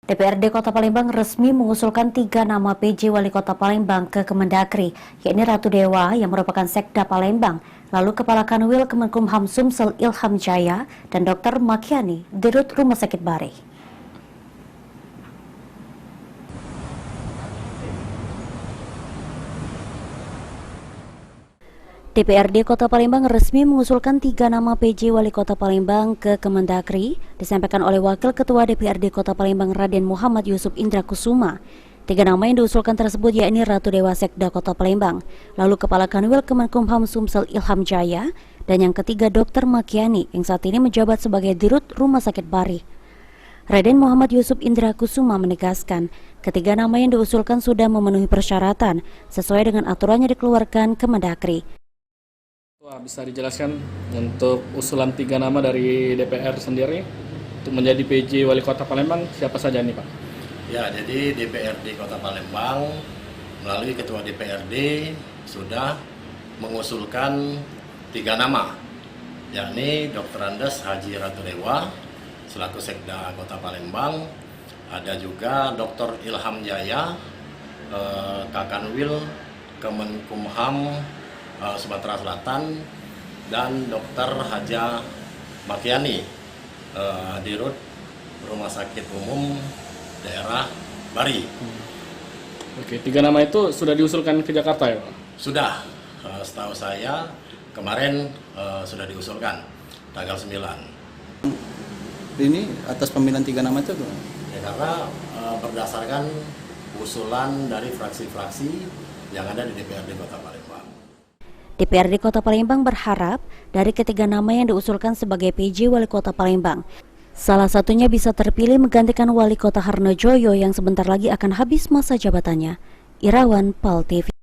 DPRD Kota Palembang resmi mengusulkan 3 nama PJ Wali Kota Palembang ke Kemendagri, yakni Ratu Dewa yang merupakan Sekda Palembang, lalu Kepala Kanwil Kemenkumham Sumsel Ilham Jaya, dan Dr. Makiani, Dirut Rumah Sakit Bari. DPRD Kota Palembang resmi mengusulkan 3 nama PJ Wali Kota Palembang ke Kemendagri, disampaikan oleh Wakil Ketua DPRD Kota Palembang Raden Muhammad Yusuf Indra Kusuma. 3 nama yang diusulkan tersebut yakni Ratu Dewa Sekda Kota Palembang, lalu Kepala Kanwil Kemenkumham Sumsel Ilham Jaya, dan yang ketiga Dr. Makiani yang saat ini menjabat sebagai Dirut Rumah Sakit Bari. Raden Muhammad Yusuf Indra Kusuma menegaskan, ketiga nama yang diusulkan sudah memenuhi persyaratan sesuai dengan aturan yang dikeluarkan Kemendagri. Bisa dijelaskan untuk usulan 3 nama dari DPR sendiri untuk menjadi PJ Wali Kota Palembang siapa saja nih Pak? Ya, jadi DPRD Kota Palembang melalui Ketua DPRD sudah mengusulkan 3 nama, yakni Dr. Andes Haji Ratu Dewa selaku Sekda Kota Palembang, ada juga Dr. Ilham Jaya, Kakanwil Kemenkumham Sumatera Selatan, dan Dr. Haja Makiani, Dirut Rumah Sakit Umum Daerah Bari. Oke, 3 nama itu sudah diusulkan ke Jakarta ya Pak? Sudah, setahu saya kemarin sudah diusulkan tanggal 9. Ini atas pemilihan 3 nama itu Ya, karena berdasarkan usulan dari fraksi-fraksi yang ada di DPRD Kota Palembang. DPRD Kota Palembang berharap dari ketiga nama yang diusulkan sebagai PJ Wali Kota Palembang, salah satunya bisa terpilih menggantikan Wali Kota Harnojoyo yang sebentar lagi akan habis masa jabatannya. Irawan, PAL TV.